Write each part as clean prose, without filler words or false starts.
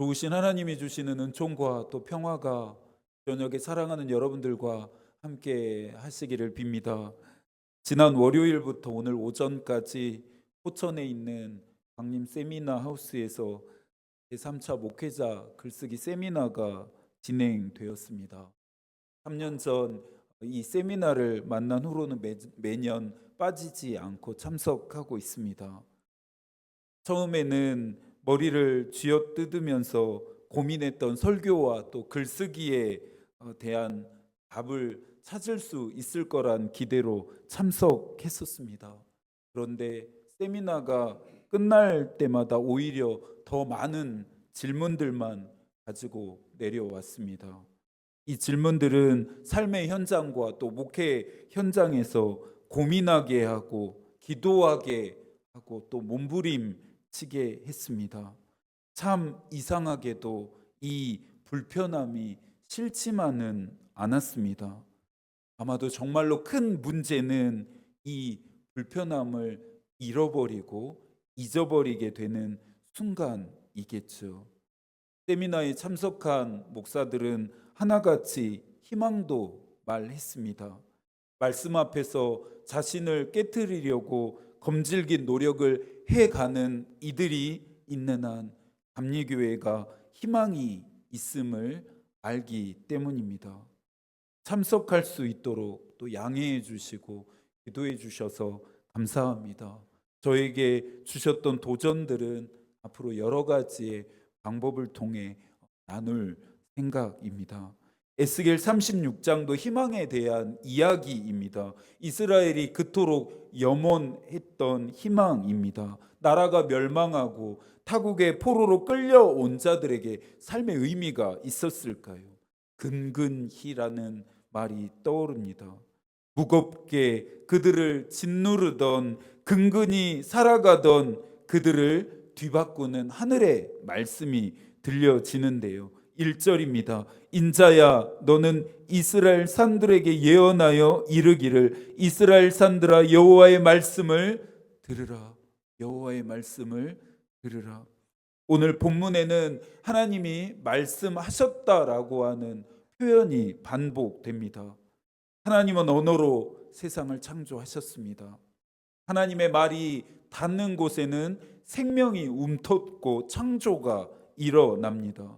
좋으신 하나님이 주시는 은총과 또 평화가 저녁에 사랑하는 여러분들과 함께 하시기를 빕니다. 지난 월요일부터 오늘 오전까지 포천에 있는 강림 세미나 하우스에서 제3차 목회자 글쓰기 세미나가 진행되었습니다. 3년 전 이 세미나를 만난 후로는 매년 빠지지 않고 참석하고 있습니다. 처음에는 머리를 쥐어뜯으면서 고민했던 설교와 또 글쓰기에 대한 답을 찾을 수 있을 거란 기대로 참석했었습니다. 그런데 세미나가 끝날 때마다 오히려 더 많은 질문들만 가지고 내려왔습니다. 이 질문들은 삶의 현장과 또 목회 현장에서 고민하게 하고 기도하게 하고 또 몸부림치게 했습니다. 참 이상하게도 이 불편함이 싫지만은 않았습니다. 아마도 정말로 큰 문제는 이 불편함을 잃어버리고 잊어버리게 되는 순간이겠죠. 세미나에 참석한 목사들은 하나같이 희망도 말했습니다. 말씀 앞에서 자신을 깨트리려고 검질긴 노력을 해가는 이들이 있는 한 감리교회가 희망이 있음을 알기 때문입니다. 참석할 수 있도록 또 양해해 주시고 기도해 주셔서 감사합니다. 저에게 주셨던 도전들은 앞으로 여러 가지의 방법을 통해 나눌 생각입니다. 에스겔 36장도 희망에 대한 이야기입니다. 이스라엘이 그토록 염원했던 희망입니다. 나라가 멸망하고 타국의 포로로 끌려온 자들에게 삶의 의미가 있었을까요? 근근히라는 말이 떠오릅니다. 무겁게 그들을 짓누르던 근근히 살아가던 그들을 뒤바꾸는 하늘의 말씀이 들려지는데요. 1절입니다. 인자야 너는 이스라엘 산들에게 예언하여 이르기를 이스라엘 산들아 여호와의 말씀을 들으라. 여호와의 말씀을 들으라. 오늘 본문에는 하나님이 말씀하셨다라고 하는 표현이 반복됩니다. 하나님은 언어로 세상을 창조하셨습니다. 하나님의 말이 닿는 곳에는 생명이 움텄고 창조가 일어납니다.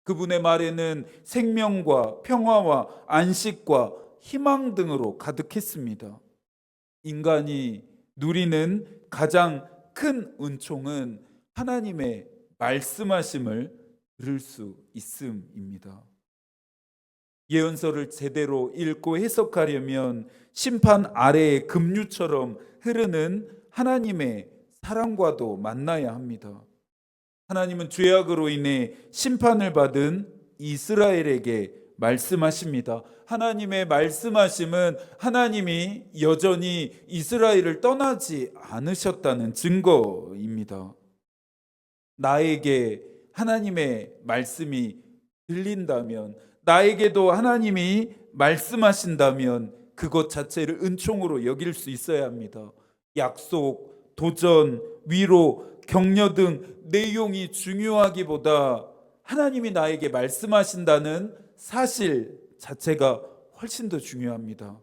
그분의 말에는 생명과 평화와 안식과 희망 등으로 가득했습니다. 인간이 누리는 가장 큰 은총은 하나님의 말씀하심을 들을 수 있음입니다. 예언서를 제대로 읽고 해석하려면 심판 아래의 급류처럼 흐르는 하나님의 사랑과도 만나야 합니다. 하나님은 죄악으로 인해 심판을 받은 이스라엘에게 말씀하십니다. 하나님의 말씀하심은 하나님이 여전히 이스라엘을 떠나지 않으셨다는 증거입니다. 나에게 하나님의 말씀이 들린다면, 나에게도 하나님이 말씀하신다면 그것 자체를 은총으로 여길 수 있어야 합니다. 약속, 도전, 위로, 격려 등 내용이 중요하기보다 하나님이 나에게 말씀하신다는 사실 자체가 훨씬 더 중요합니다.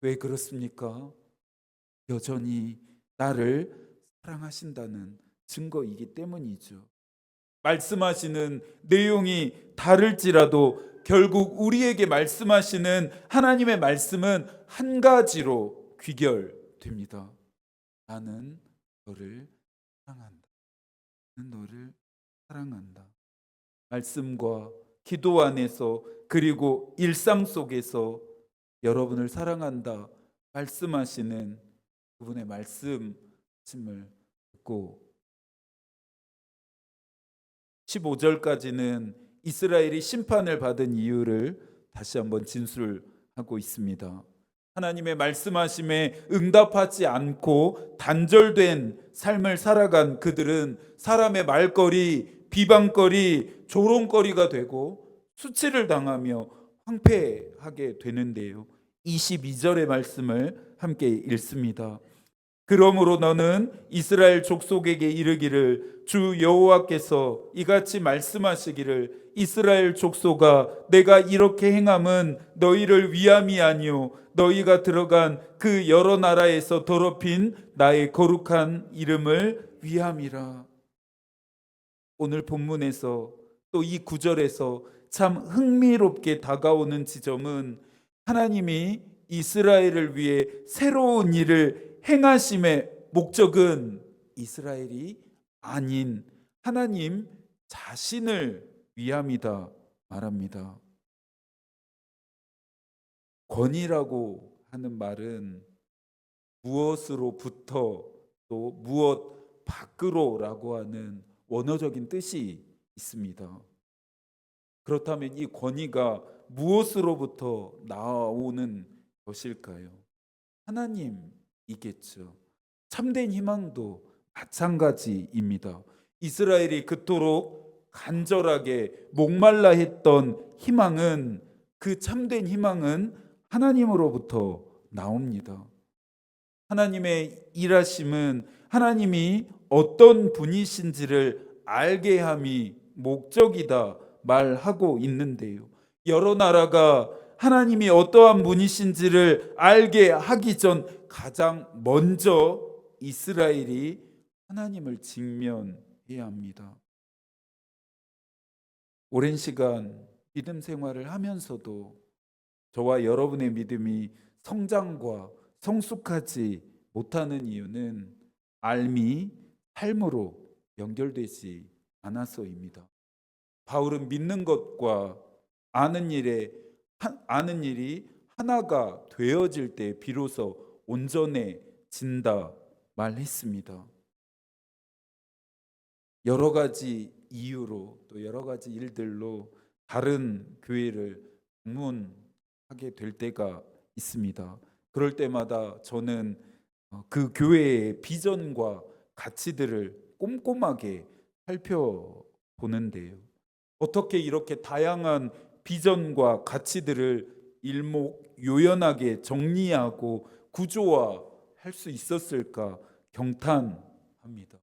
왜 그렇습니까? 여전히 나를 사랑하신다는 증거이기 때문이죠. 말씀하시는 내용이 다를지라도 결국 우리에게 말씀하시는 하나님의 말씀은 한 가지로 귀결됩니다. 나는 너를 사랑한다. 나는 너를 사랑한다. 말씀과 기도 안에서 그리고 일상 속에서 여러분을 사랑한다 말씀하시는 그분의 말씀을 듣고 15절까지는 이스라엘이 심판을 받은 이유를 다시 한번 진술하고 있습니다. 하나님의 말씀하심에 응답하지 않고 단절된 삶을 살아간 그들은 사람의 말거리, 비방거리, 조롱거리가 되고 수치를 당하며 황폐하게 되는데요. 22절의 말씀을 함께 읽습니다. 그러므로 너는 이스라엘 족속에게 이르기를 주 여호와께서 이같이 말씀하시기를 이스라엘 족속아 내가 이렇게 행함은 너희를 위함이 아니요 너희가 들어간 그 여러 나라에서 더럽힌 나의 거룩한 이름을 위함이라. 오늘 본문에서 또 이 구절에서 참 흥미롭게 다가오는 지점은 하나님이 이스라엘을 위해 새로운 일을 행하심의 목적은 이스라엘이 아닌 하나님 자신을 위함이다 말합니다. 권위라고 하는 말은 무엇으로부터 또 무엇 밖으로라고 하는 원어적인 뜻이 있습니다. 그렇다면 이 권위가 무엇으로부터 나오는 것일까요? 하나님이겠죠. 참된 희망도 마찬가지입니다. 이스라엘이 그토록 간절하게 목말라 했던 희망은, 그 참된 희망은 하나님으로부터 나옵니다. 하나님의 일하심은 하나님이 어떤 분이신지를 알게 함이 목적이다 말하고 있는데요. 여러 나라가 하나님이 어떠한 분이신지를 알게 하기 전 가장 먼저 이스라엘이 하나님을 직면해야 합니다. 오랜 시간 믿음 생활을 하면서도 저와 여러분의 믿음이 성장과 성숙하지 못하는 이유는 삶이 삶으로 연결되지 않아서입니다. 바울은 믿는 것과 아는 일이 하나가 되어질 때 비로소 온전해진다 말했습니다. 여러 가지 이유로 또 여러 가지 일들로 다른 교회를 방문하게 될 때가 있습니다. 그럴 때마다 저는 그 교회의 비전과 가치들을 꼼꼼하게 살펴보는데요. 어떻게 이렇게 다양한 비전과 가치들을 일목요연하게 정리하고 구조화할 수 있었을까 경탄합니다.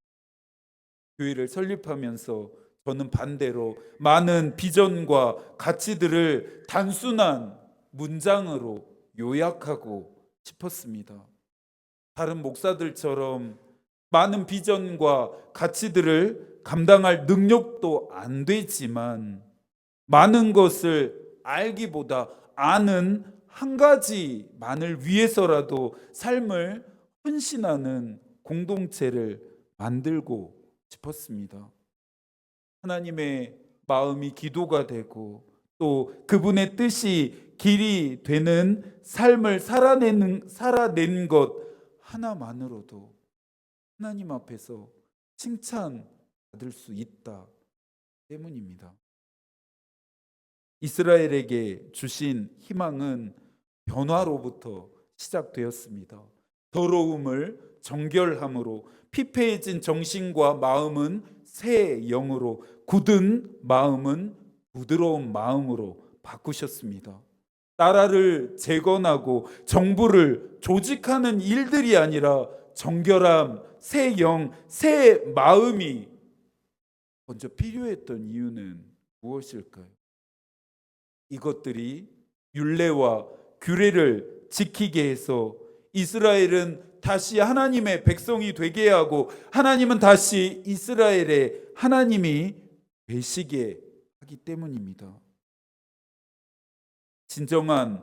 교회를 설립하면서 저는 반대로 많은 비전과 가치들을 단순한 문장으로 요약하고 싶었습니다. 다른 목사들처럼 많은 비전과 가치들을 감당할 능력도 안 되지만 많은 것을 알기보다 아는 한 가지만을 위해서라도 삶을 헌신하는 공동체를 만들고 싶었습니다. 하나님의 마음이 기도가 되고 또 그분의 뜻이 길이 되는 삶을 살아낸 것 하나만으로도 하나님 앞에서 칭찬받을 수 있다 때문입니다. 이스라엘에게 주신 희망은 변화로부터 시작되었습니다. 더러움을 정결함으로, 피폐해진 정신과 마음은 새 영으로, 굳은 마음은 부드러운 마음으로 바꾸셨습니다. 나라를 재건하고 정부를 조직하는 일들이 아니라 정결함, 새 영, 새 마음이 먼저 필요했던 이유는 무엇일까요? 이것들이 율례와 규례를 지키게 해서 이스라엘은 다시 하나님의 백성이 되게 하고 하나님은 다시 이스라엘의 하나님이 되시게 하기 때문입니다. 진정한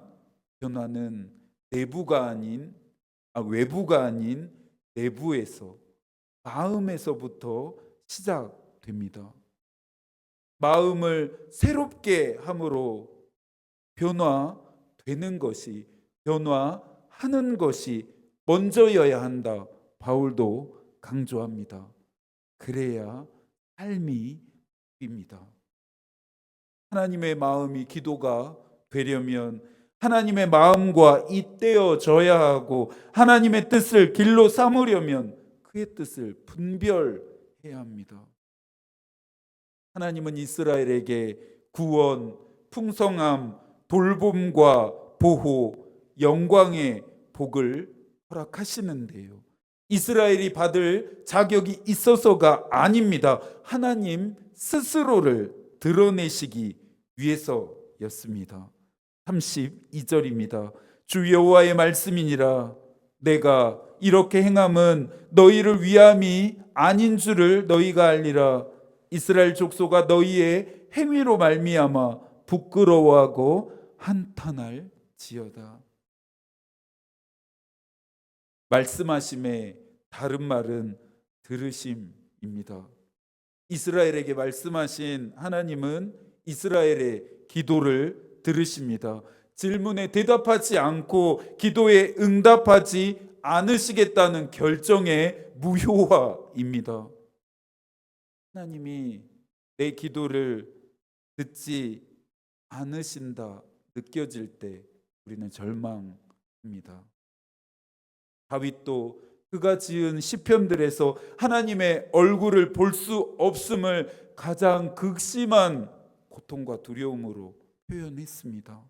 변화는 외부가 아닌 내부에서, 마음에서부터 시작됩니다. 마음을 새롭게 함으로 변화하는 것이 먼저여야 한다. 바울도 강조합니다. 그래야 삶이 입니다. 하나님의 마음이 기도가 되려면 하나님의 마음과 잇대어져야 하고 하나님의 뜻을 길로 삼으려면 그의 뜻을 분별해야 합니다. 하나님은 이스라엘에게 구원, 풍성함, 돌봄과 보호, 영광의 복을 허락하시는데요. 이스라엘이 받을 자격이 있어서가 아닙니다. 하나님 스스로를 드러내시기 위해서였습니다. 32절입니다. 주 여호와의 말씀이니라. 내가 이렇게 행함은 너희를 위함이 아닌 줄을 너희가 알리라. 이스라엘 족속아 너희의 행위로 말미암아 부끄러워하고 한탄할 지어다. 말씀하심의 다른 말은 들으심입니다. 이스라엘에게 말씀하신 하나님은 이스라엘의 기도를 들으십니다. 질문에 대답하지 않고 기도에 응답하지 않으시겠다는 결정의 무효화입니다. 하나님이 내 기도를 듣지 않으신다 느껴질 때 우리는 절망합니다. 다윗도 그가 지은 시편들에서 하나님의 얼굴을 볼 수 없음을 가장 극심한 고통과 두려움으로 표현했습니다.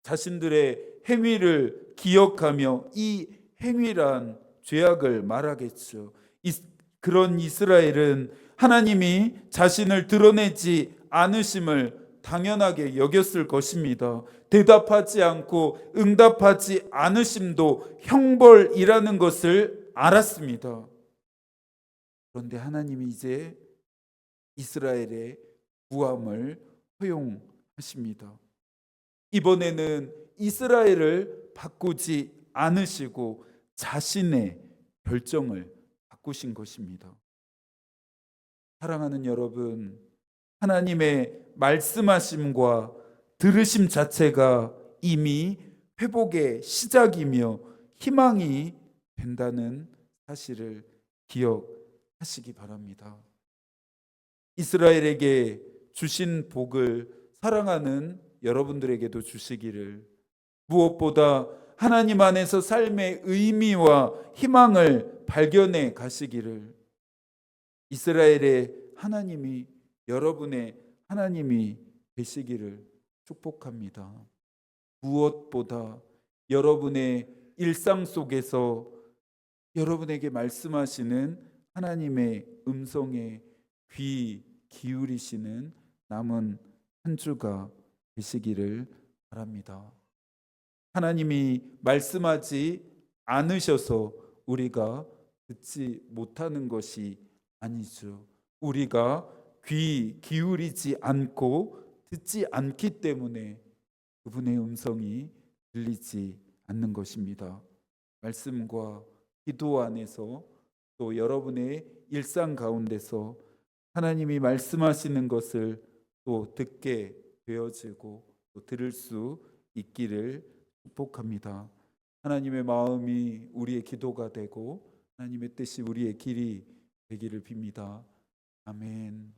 자신들의 행위를 기억하며 이 행위란 죄악을 말하겠죠. 그런 이스라엘은 하나님이 자신을 드러내지 않으심을 당연하게 여겼을 것입니다. 대답하지 않고 응답하지 않으심도 형벌이라는 것을 알았습니다. 그런데 하나님이 이제 이스라엘의 구함을 허용하십니다. 이번에는 이스라엘을 바꾸지 않으시고 자신의 결정을 바꾸신 것입니다. 사랑하는 여러분, 하나님의 말씀하심과 들으심 자체가 이미 회복의 시작이며 희망이 된다는 사실을 기억하시기 바랍니다. 이스라엘에게 주신 복을 사랑하는 여러분들에게도 주시기를, 무엇보다 하나님 안에서 삶의 의미와 희망을 발견해 가시기를, 이스라엘의 하나님이 여러분의 하나님이 되시기를 축복합니다. 무엇보다 여러분의 일상 속에서 여러분에게 말씀하시는 하나님의 음성에 귀 기울이시는 남은 한 주가 되시기를 바랍니다. 하나님이 말씀하지 않으셔서 우리가 듣지 못하는 것이 아니죠. 우리가 귀 기울이지 않고 듣지 않기 때문에 그분의 음성이 들리지 않는 것입니다. 말씀과 기도 안에서 또 여러분의 일상 가운데서 하나님이 말씀하시는 것을 또 듣게 되어지고 또 들을 수 있기를 축복합니다. 하나님의 마음이 우리의 기도가 되고 하나님의 뜻이 우리의 길이 되기를 빕니다. 아멘.